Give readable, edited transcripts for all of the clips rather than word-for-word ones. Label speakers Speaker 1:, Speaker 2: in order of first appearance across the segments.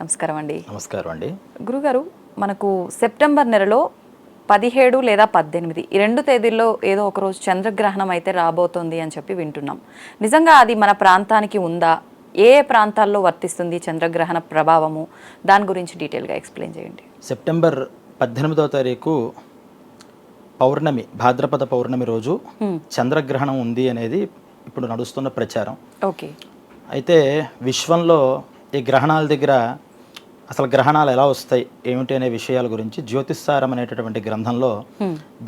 Speaker 1: నమస్కారం అండి.
Speaker 2: నమస్కారం అండి.
Speaker 1: గురుగారు, మనకు సెప్టెంబర్ నెలలో 17 లేదా 18 ఈ 2 తేదీల్లో ఏదో ఒక రోజు చంద్రగ్రహణం అయితే రాబోతోంది అని చెప్పి వింటున్నాం. నిజంగా అది మన ప్రాంతానికి ఉందా? ఏ ప్రాంతాల్లో వర్తిస్తుంది చంద్రగ్రహణ ప్రభావము? దాని గురించి డీటెయిల్గా ఎక్స్ప్లెయిన్ చేయండి.
Speaker 2: సెప్టెంబర్ 18వ తారీఖు పౌర్ణమి, భాద్రపద పౌర్ణమి రోజు చంద్రగ్రహణం ఉంది అనేది ఇప్పుడు నడుస్తున్న ప్రచారం.
Speaker 1: ఓకే.
Speaker 2: అయితే విశ్వంలో ఈ గ్రహణాల దగ్గర అసలు గ్రహణాలు ఎలా వస్తాయి ఏమిటి అనే విషయాల గురించి జ్యోతిస్సారం అనేటటువంటి గ్రంథంలో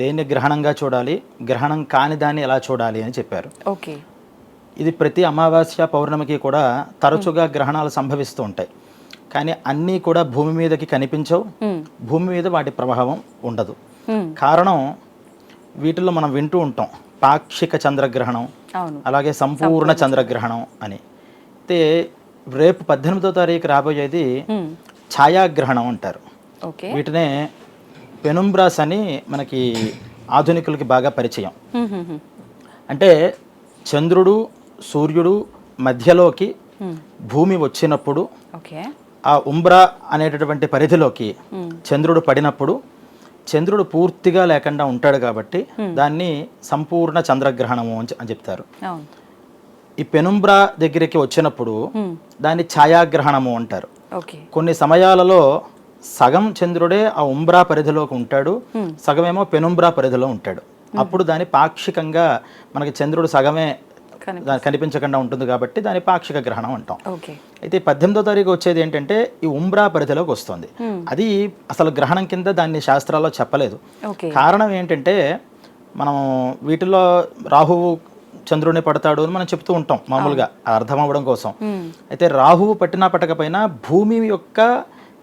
Speaker 2: దేన్ని గ్రహణంగా చూడాలి, గ్రహణం కాని దాన్ని ఎలా చూడాలి అని చెప్పారు.
Speaker 1: ఓకే.
Speaker 2: ఇది ప్రతి అమావాస్య పౌర్ణమికి కూడా తరచుగా గ్రహణాలు సంభవిస్తూ ఉంటాయి. కానీ అన్నీ కూడా భూమి మీదకి కనిపించవు, భూమి మీద వాటి ప్రభావం ఉండదు. కారణం వీటిల్లో మనం వింటూ ఉంటాం పాక్షిక చంద్రగ్రహణం, అలాగే సంపూర్ణ చంద్రగ్రహణం అని. అయితే రేపు 18వ తారీఖు రాబోయేది ఛాయాగ్రహణం అంటారు. వీటినే పెనుంబ్రాస్ అని మనకి ఆధునికులకి బాగా పరిచయం. అంటే చంద్రుడు సూర్యుడు మధ్యలోకి భూమి వచ్చినప్పుడు ఆ ఉంబ్రా అనేటటువంటి పరిధిలోకి చంద్రుడు పడినప్పుడు చంద్రుడు పూర్తిగా లేకుండా ఉంటాడు కాబట్టి దాన్ని సంపూర్ణ చంద్రగ్రహణము అని చెప్తారు. ఈ పెనుంబ్రా దగ్గరికి వచ్చినప్పుడు దాన్ని ఛాయాగ్రహణము అంటారు. కొన్ని సమయాలలో సగం చంద్రుడే ఆ ఉంబ్రా పరిధిలోకి ఉంటాడు, సగమేమో పెనుంబ్రా పరిధిలో ఉంటాడు. అప్పుడు దాని పాక్షికంగా మనకి చంద్రుడు సగమే కనిపించకుండా ఉంటుంది కాబట్టి దాని పాక్షిక గ్రహణం అంటాం. అయితే 18వ తారీఖు వచ్చేది ఏంటంటే ఈ ఉంబ్రా పరిధిలోకి వస్తుంది. అది అసలు గ్రహణం కింద దాన్ని శాస్త్రాల్లో చెప్పలేదు. కారణం ఏంటంటే మనం వీటిలో రాహువు చంద్రుడిని పడతాడు అని మనం చెప్తూ ఉంటాం మామూలుగా అర్థం అవ్వడం కోసం. అయితే రాహువు పట్టినా పట్టకపోయినా భూమి యొక్క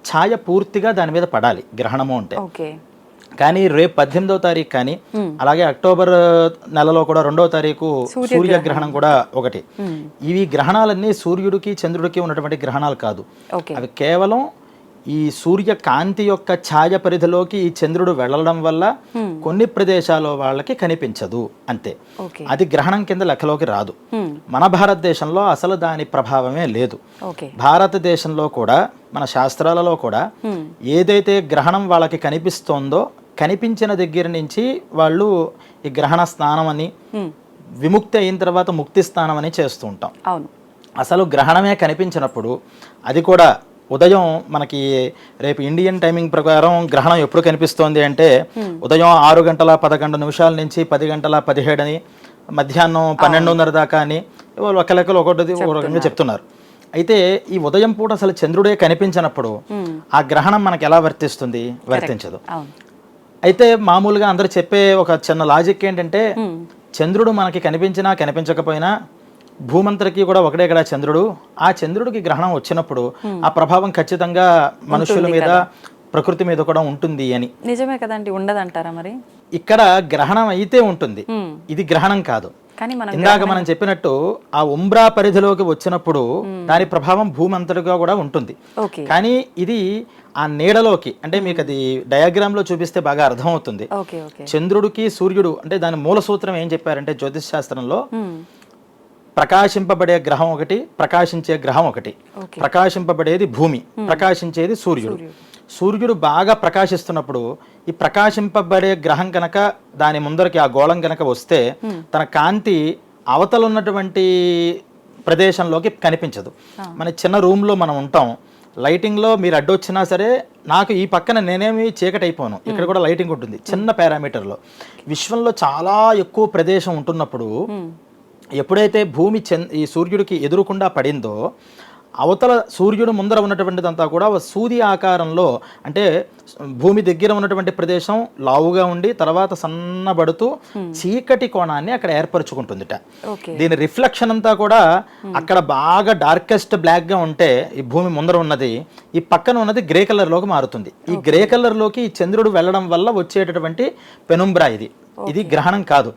Speaker 2: ఛాయ పూర్తిగా దాని మీద పడాలి గ్రహణము అంటే. కానీ రేపు 18వ తారీఖు కానీ అలాగే అక్టోబర్ నెలలో కూడా 2వ తారీఖు సూర్యగ్రహణం కూడా ఒకటి. ఇవి గ్రహణాలన్నీ సూర్యుడికి చంద్రుడికి ఉన్నటువంటి గ్రహణాలు కాదు. అవి కేవలం ఈ సూర్య కాంతి యొక్క ఛాయ పరిధిలోకి ఈ చంద్రుడు వెళ్ళడం వల్ల కొన్ని ప్రదేశాల్లో వాళ్ళకి కనిపించదు అంతే. అది గ్రహణం కింద లెక్కలోకి రాదు. మన భారతదేశంలో అసలు దాని ప్రభావమే లేదు. భారతదేశంలో కూడా మన శాస్త్రాలలో కూడా ఏదైతే గ్రహణం వాళ్ళకి కనిపిస్తోందో కనిపించిన దగ్గర నుంచి వాళ్ళు ఈ గ్రహణ స్నానం అని, విముక్తి అయిన తర్వాత ముక్తి స్నానం అని చేస్తూ ఉంటాం. అసలు గ్రహణమే కనిపించినప్పుడు అది కూడా ఉదయం మనకి రేపు ఇండియన్ టైమింగ్ ప్రకారం గ్రహణం ఎప్పుడు కనిపిస్తోంది అంటే ఉదయం 6:11 నుంచి 10:17 అని, మధ్యాహ్నం 12:30 దాకా అని ఒక లెక్కలు ఒకటి రకంగా చెప్తున్నారు. అయితే ఈ ఉదయం పూట అసలు చంద్రుడే కనిపించినప్పుడు ఆ గ్రహణం మనకి ఎలా వర్తిస్తుంది? వర్తించదు. అయితే మామూలుగా అందరూ చెప్పే ఒక చిన్న లాజిక్ ఏంటంటే చంద్రుడు మనకి కనిపించినా కనిపించకపోయినా భూమంతరికి కూడా ఒకటే కదా చంద్రుడు. ఆ చంద్రుడికి గ్రహణం వచ్చినప్పుడు ఆ ప్రభావం ఖచ్చితంగా మనుషుల మీద ప్రకృతి మీద కూడా ఉంటుంది అని.
Speaker 1: నిజమే కదండి, ఉండదంటారా మరి? ఇక్కడ
Speaker 2: గ్రహణం అయితే ఉంటుంది, ఇది గ్రహణం కాదు. ఇందాక మనం చెప్పినట్టు ఆ ఉంబ్రా పరిధిలోకి వచ్చినప్పుడు దాని ప్రభావం భూమంతటిగా కూడా ఉంటుంది. కానీ ఇది ఆ నీడలోకి, అంటే మీకు అది డయాగ్రామ్ లో చూపిస్తే బాగా అర్థమవుతుంది. చంద్రుడికి సూర్యుడు అంటే దాని మూల సూత్రం ఏం చెప్పారంటే జ్యోతిష్ శాస్త్రంలో ప్రకాశింపబడే గ్రహం ఒకటి, ప్రకాశించే గ్రహం ఒకటి. ప్రకాశింపబడేది భూమి, ప్రకాశించేది సూర్యుడు. సూర్యుడు బాగా ప్రకాశిస్తున్నప్పుడు ఈ ప్రకాశింపబడే గ్రహం కనుక దాని ముందరికి ఆ గోళం కనుక వస్తే తన కాంతి అవతల ఉన్నటువంటి ప్రదేశంలోకి కనిపించదు. మన చిన్న రూమ్లో మనం ఉంటాం, లైటింగ్లో మీరు అడ్డొచ్చినా సరే నాకు ఈ పక్కన నేనేమి చీకటి అయిపోను, ఇక్కడ కూడా లైటింగ్ ఉంటుంది చిన్న పారామీటర్లో. విశ్వంలో చాలా ఎక్కువ ప్రదేశం ఉంటున్నప్పుడు ఎప్పుడైతే భూమి ఈ సూర్యుడికి ఎదురుకుండా పడిందో అవతల సూర్యుడు ముందర ఉన్నటువంటిదంతా కూడా సూది ఆకారంలో, అంటే భూమి దగ్గర ఉన్నటువంటి ప్రదేశం లావుగా ఉండి తర్వాత సన్నబడుతూ చీకటి కోణాన్ని అక్కడ ఏర్పరచుకుంటుందిట. దీని రిఫ్లెక్షన్ అంతా కూడా అక్కడ బాగా డార్కెస్ట్ బ్లాక్ గా ఉంటే ఈ భూమి ముందర ఉన్నది ఈ పక్కన ఉన్నది గ్రే కలర్ లోకి మారుతుంది. ఈ గ్రే కలర్ లోకి చంద్రుడు వెళ్ళడం వల్ల వచ్చేటటువంటి పెనుంబ్రా ఇది. ఇది గ్రహణం కాదు.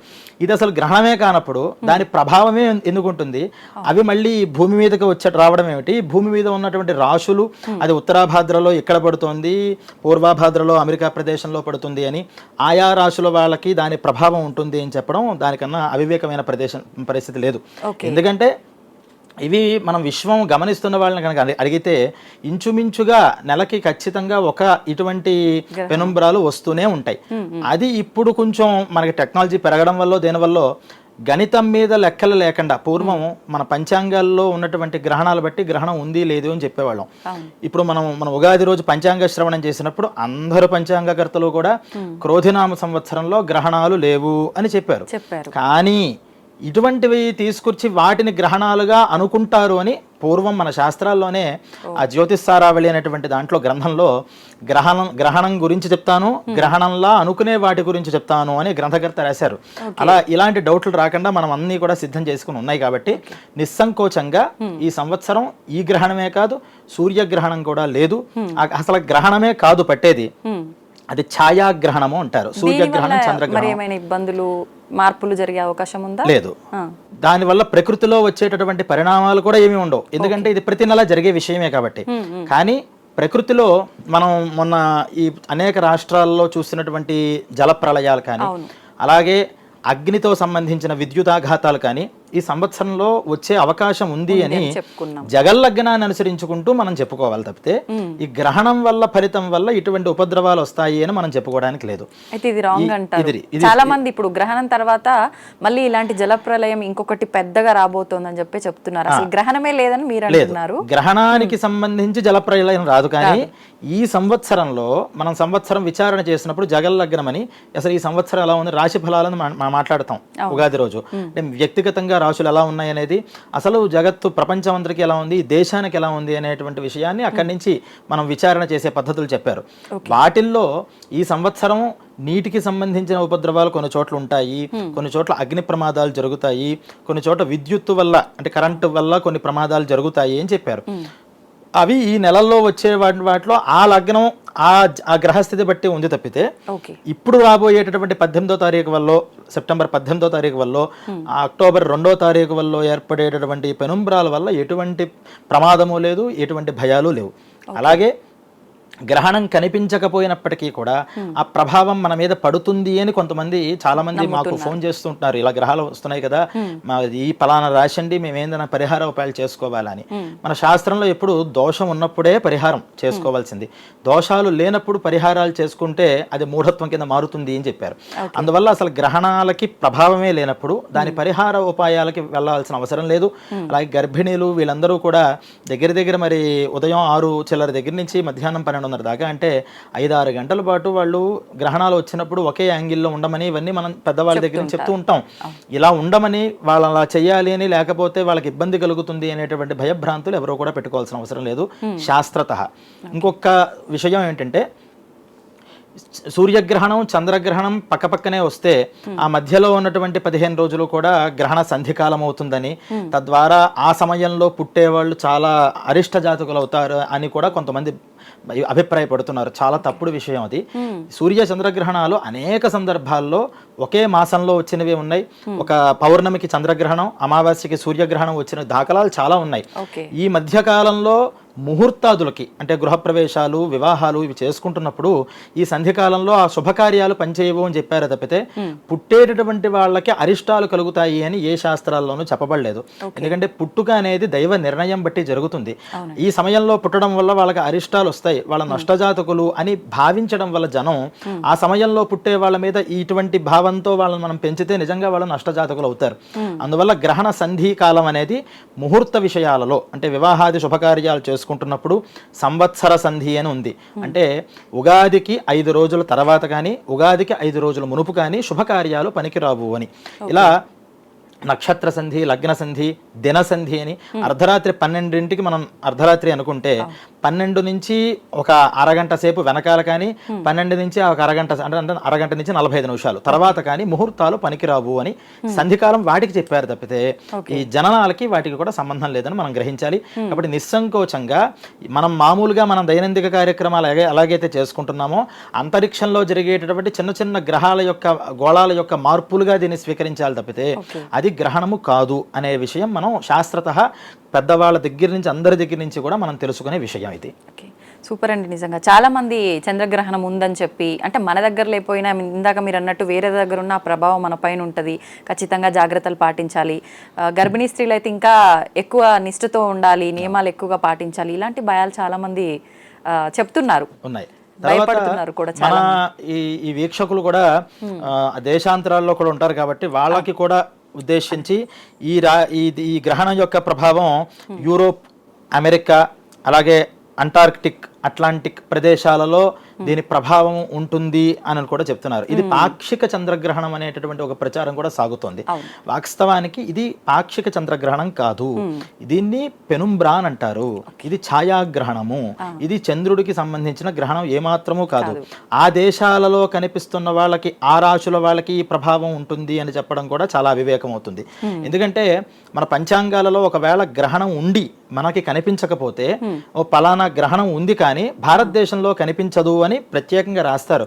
Speaker 2: ఇది అసలు గ్రహణమే కానప్పుడు దాని ప్రభావమే ఎందుకుంటుంది? అవి మళ్ళీ భూమి మీదకి రావడం ఏమిటి? భూమి మీద ఉన్నటువంటి రాశులు అది ఉత్తరాభాద్రలో ఇక్కడ పడుతుంది, పూర్వాభాద్రలో అమెరికా ప్రదేశంలో పడుతుంది అని ఆయా రాశుల వాళ్ళకి దాని ప్రభావం ఉంటుంది అని చెప్పడం దానికన్నా అవివేకమైన పరిస్థితి లేదు. ఎందుకంటే ఇవి మనం విశ్వం గమనిస్తున్న వాళ్ళని కనుక అడిగితే ఇంచుమించుగా నెలకి ఖచ్చితంగా ఒక ఇటువంటి పెనుంబ్రాలు వస్తూనే ఉంటాయి. అది ఇప్పుడు కొంచెం మనకి టెక్నాలజీ పెరగడం వల్ల దేనివల్ల గణితం మీద లెక్కలు లేకుండా పూర్వం మన పంచాంగాల్లో ఉన్నటువంటి గ్రహణాలు బట్టి గ్రహణం ఉంది లేదు అని చెప్పేవాళ్ళం. ఇప్పుడు మన ఉగాది రోజు పంచాంగ శ్రవణం చేసినప్పుడు అందరు పంచాంగకర్తలు కూడా క్రోధినామ సంవత్సరంలో గ్రహణాలు లేవు అని చెప్పారు. కానీ ఇటువంటివి తీసుకొచ్చి వాటిని గ్రహణాలుగా అనుకుంటారు అని పూర్వం మన శాస్త్రాల్లోనే ఆ జ్యోతిష్సారావళి అనేటువంటి దాంట్లో గ్రంథంలో గ్రహణం గురించి చెప్తాను, గ్రహణంలా అనుకునే వాటి గురించి చెప్తాను అని గ్రంథకర్త రాశారు. అలా ఇలాంటి డౌట్లు రాకుండా మనం అన్నీ కూడా సిద్ధం చేసుకుని ఉన్నాయి కాబట్టి నిస్సంకోచంగా ఈ సంవత్సరం ఈ గ్రహణమే కాదు, సూర్యగ్రహణం కూడా లేదు. అసలు గ్రహణమే కాదు పట్టేది, అది ఛాయాగ్రహణము అంటారు. సూర్యగ్రహణం, చంద్రగ్రహణం.
Speaker 1: ఇబ్బందులు మార్పులు జరిగే అవకాశం ఉందా?
Speaker 2: లేదు. దానివల్ల ప్రకృతిలో వచ్చేటటువంటి పరిణామాలు కూడా ఏమీ ఉండవు, ఎందుకంటే ఇది ప్రతి నెల జరిగే విషయమే కాబట్టి. కానీ ప్రకృతిలో మనం మొన్న ఈ అనేక రాష్ట్రాల్లో చూసినటువంటి జల ప్రళయాలు కానీ, అలాగే అగ్నితో సంబంధించిన విద్యుతాఘాతాలు కానీ ఈ సంవత్సరంలో వచ్చే అవకాశం ఉంది అని జగల్లగ్నాన్ని అనుసరించుకుంటూ మనం చెప్పుకోవాలి తప్పితే ఈ గ్రహణం వల్ల ఫలితం వల్ల ఇటువంటి ఉపద్రవాలు వస్తాయి అని మనం చెప్పుకోవడానికి లేదు.
Speaker 1: అయితే ఇది రాంగ్ అంటారు చాలా మంది. ఇప్పుడు గ్రహణం తర్వాత మళ్ళీ ఇలాంటి జలప్రలయం ఇంకొకటి పెద్దగా రాబోతోందని చెప్పి చెప్తున్నారు. అసలు గ్రహణమే లేదని మీరు అంటున్నారు.
Speaker 2: గ్రహణానికి సంబంధించి జలప్రలయం రాదు, కానీ ఈ సంవత్సరంలో మనం సంవత్సరం విచారణ చేసినప్పుడు జగల్లగ్నం అని అసలు ఈ సంవత్సరం ఎలా ఉంది రాశి ఫలాలను మనం మాట్లాడతాం ఉగాది రోజు. అంటే వ్యక్తిగతంగా రాశులు ఎలా ఉన్నాయి అనేది, అసలు జగత్తు ప్రపంచం అందరికీ ఎలా ఉంది, దేశానికి ఎలా ఉంది అనేటువంటి విషయాన్ని అక్కడి నుంచి మనం విచారణ చేసే పద్ధతులు చెప్పారు. వాటిల్లో ఈ సంవత్సరం నీటికి సంబంధించిన ఉపద్రవాలు కొన్ని చోట్ల ఉంటాయి, కొన్ని చోట్ల అగ్ని ప్రమాదాలు జరుగుతాయి, కొన్ని చోట్ల విద్యుత్తు వల్ల అంటే కరెంటు వల్ల కొన్ని ప్రమాదాలు జరుగుతాయి అని చెప్పారు. అవి ఈ నెలల్లో వచ్చే వాటిలో ఆ లగ్నం ఆ గ్రహస్థితి బట్టి ఉంది తప్పితే ఇప్పుడు రాబోయేటటువంటి 18వ తారీఖు వల్ల, సెప్టెంబర్ 18వ తారీఖు వల్ల, అక్టోబర్ 2వ తారీఖు వల్ల ఏర్పడేటటువంటి పెనుంబ్రాల వల్ల ఎటువంటి ప్రమాదము లేదు, ఎటువంటి భయాలు లేవు. అలాగే గ్రహణం కనిపించకపోయినప్పటికీ కూడా ఆ ప్రభావం మన మీద పడుతుంది అని కొంతమంది చాలా మంది మాకు ఫోన్ చేస్తుంటున్నారు. ఇలా గ్రహాలు వస్తున్నాయి కదా, మా ఈ పలానా రాశండి, మేము ఏందైనా పరిహార ఉపాయాలు చేసుకోవాలని. మన శాస్త్రంలో ఎప్పుడు దోషం ఉన్నప్పుడే పరిహారం చేసుకోవాల్సింది, దోషాలు లేనప్పుడు పరిహారాలు చేసుకుంటే అది మూఢత్వం కింద మారుతుంది అని చెప్పారు. అందువల్ల అసలు గ్రహణాలకి ప్రభావమే లేనప్పుడు దాని పరిహార ఉపాయాలకి వెళ్ళాల్సిన అవసరం లేదు. అలాగే గర్భిణీలు వీళ్ళందరూ కూడా దగ్గర మరి ఉదయం 6 చిల్లర దగ్గర నుంచి మధ్యాహ్నం 12 దాకా, అంటే 5-6 గంటల పాటు వాళ్ళు గ్రహణాలు వచ్చినప్పుడు ఒకే యాంగిల్లో ఉండమని ఇవన్నీ మనం పెద్దవాళ్ళ దగ్గర నుంచి చెప్తూ ఉంటాం. ఇలా ఉండమని, వాళ్ళు అలా చేయాలి అని, లేకపోతే వాళ్ళకి ఇబ్బంది కలుగుతుంది అనేటువంటి భయభ్రాంతులు ఎవరో కూడా పెట్టుకోవాల్సిన అవసరం లేదు శాస్త్రతః. ఇంకొక విషయం ఏంటంటే సూర్యగ్రహణం, చంద్రగ్రహణం పక్కపక్కనే వస్తే ఆ మధ్యలో ఉన్నటువంటి 15 రోజులు కూడా గ్రహణ సంధికాలం అవుతుందని, తద్వారా ఆ సమయంలో పుట్టేవాళ్ళు చాలా అరిష్ట జాతకులు అవుతారు అని కూడా కొంతమంది అభిప్రాయపడుతున్నారు. చాలా తప్పుడు విషయం అది. సూర్య చంద్రగ్రహణాలు అనేక సందర్భాల్లో ఒకే మాసంలో వచ్చినవి ఉన్నాయి. ఒక పౌర్ణమికి చంద్రగ్రహణం, అమావాస్యకి సూర్యగ్రహణం వచ్చిన దాఖలాలు చాలా ఉన్నాయి. ఈ మధ్యకాలంలో ముహూర్తాదులకి అంటే గృహప్రవేశాలు, వివాహాలు ఇవి చేసుకుంటున్నప్పుడు ఈ సంధికాలంలో ఆ శుభకార్యాలు పనిచేయవు అని చెప్పారు తప్పితే పుట్టేటటువంటి వాళ్ళకి అరిష్టాలు కలుగుతాయి అని ఏ శాస్త్రాల్లోనూ చెప్పబడలేదు. ఎందుకంటే పుట్టుక అనేది దైవ నిర్ణయం బట్టి జరుగుతుంది. ఈ సమయంలో పుట్టడం వల్ల వాళ్ళకి అరిష్టాలు వస్తాయి, వాళ్ళ నష్టజాతకులు అని భావించడం వల్ల జనం ఆ సమయంలో పుట్టే వాళ్ళ మీద ఇటువంటి భావంతో వాళ్ళని మనం పెంచితే నిజంగా వాళ్ళు నష్టజాతకులు అవుతారు. అందువల్ల గ్రహణ సంధి కాలం అనేది ముహూర్త విషయాలలో అంటే వివాహాది శుభకార్యాలు చేసుకుంటున్నప్పుడు సంవత్సర సంధి అని ఉంది. అంటే ఉగాదికి 5 రోజుల తర్వాత కానీ, ఉగాదికి 5 రోజుల మునుపు కానీ శుభకార్యాలు పనికిరావు అని. ఇలా నక్షత్ర సంధి, లగ్న సంధి, దిన సంధి అని అర్ధరాత్రి 12ంటికి మనం అర్ధరాత్రి అనుకుంటే 12 నుంచి ఒక అరగంట సేపు వెనకాల కానీ, 12 నుంచి ఒక అరగంట అంటే అరగంట నుంచి 45 నిమిషాలు తర్వాత కానీ ముహూర్తాలు పనికిరావు అని సంధికాలం వాటికి చెప్పారు తప్పితే ఈ జననాలకి వాటికి కూడా సంబంధం లేదని మనం గ్రహించాలి. కాబట్టి నిస్సంకోచంగా మనం మామూలుగా మనం దైనందిక కార్యక్రమాలు ఎలాగైతే చేసుకుంటున్నామో అంతరిక్షంలో జరిగేటటువంటి చిన్న చిన్న గ్రహాల యొక్క గోళాల యొక్క మార్పులుగా దీన్ని స్వీకరించాలి తప్పితే అది గ్రహణము కాదు అనే విషయం మనం శాస్త్రతః పెద్దవాళ్ళ దగ్గర నుంచి అందరి దగ్గర నుంచి కూడా మనం తెలుసుకునే విషయం ఇది.
Speaker 1: సూపర్ అండి. నిజంగా చాలా మంది చంద్రగ్రహణం ఉందని చెప్పి, అంటే మన దగ్గర లేకపోయినా ఇందాక మీరు అన్నట్టు వేరే దగ్గర ఉన్న ఆ ప్రభావం మన పైన ఉంటుంది, ఖచ్చితంగా జాగ్రత్తలు పాటించాలి, గర్భిణీ స్త్రీలు అయితే ఇంకా ఎక్కువ నిష్ఠతో ఉండాలి, నియమాలు ఎక్కువగా పాటించాలి, ఇలాంటి భయాలు చాలా మంది చెప్తున్నారు,
Speaker 2: ఉన్నాయి.
Speaker 1: భయపడుతున్నారు కూడా
Speaker 2: మన ఈ వీక్షకులు కూడా దేశాంతరాల్లో కూడా ఉంటారు కాబట్టి వాళ్ళకి కూడా ఉద్దేశించి ఈ గ్రహణం యొక్క ప్రభావం యూరోప్, అమెరికా, అలాగే అంటార్కిటిక్, అట్లాంటిక్ ప్రదేశాలలో దీని ప్రభావం ఉంటుంది అని కూడా చెప్తున్నారు. ఇది పాక్షిక చంద్రగ్రహణం అనేటటువంటి ఒక ప్రచారం కూడా సాగుతోంది. వాస్తవానికి ఇది పాక్షిక చంద్రగ్రహణం కాదు, దీన్ని పెనుంబ్రాన్ అంటారు. ఇది ఛాయాగ్రహణము. ఇది చంద్రుడికి సంబంధించిన గ్రహణం ఏమాత్రమూ కాదు. ఆ దేశాలలో కనిపిస్తున్న వాళ్ళకి, ఆ రాశుల వాళ్ళకి ఈ ప్రభావం ఉంటుంది అని చెప్పడం కూడా చాలా అవివేకం అవుతుంది. ఎందుకంటే మన పంచాంగాలలో ఒకవేళ గ్రహణం ఉండి మనకి కనిపించకపోతే ఓ పలానా గ్రహణం ఉంది కానీ భారతదేశంలో కనిపించదు అని ప్రత్యేకంగా రాస్తారు.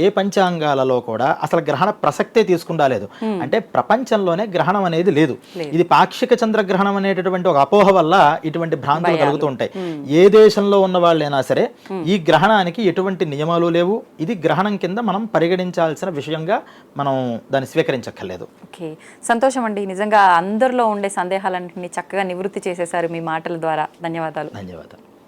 Speaker 2: ఏ పంచాంగాలలో కూడా అసలు గ్రహణ ప్రసక్తే తీసుకుండాలేదు. అంటే ప్రపంచంలోనే గ్రహణం అనేది లేదు. ఇది పాక్షిక చంద్రగ్రహణం అనేటటువంటి ఒక అపోహ వల్ల ఇటువంటి భ్రాంతులు కలుగుతూ ఉంటాయి. ఏ దేశంలో ఉన్న వాళ్ళైనా సరే ఈ గ్రహణానికి ఎటువంటి నియమాలు లేవు. ఇది గ్రహణం కింద మనం పరిగణించాల్సిన విషయంగా మనం దాన్ని స్వీకరించక్కర్లేదు.
Speaker 1: ఓకే, సంతోషం అండి. నిజంగా అందరిలో ఉండే సందేహాలన్నింటినీ చక్కగా నివృత్తి చేసేసారు మీ మాటల ద్వారా. ధన్యవాదాలు.
Speaker 2: ధన్యవాదాలు.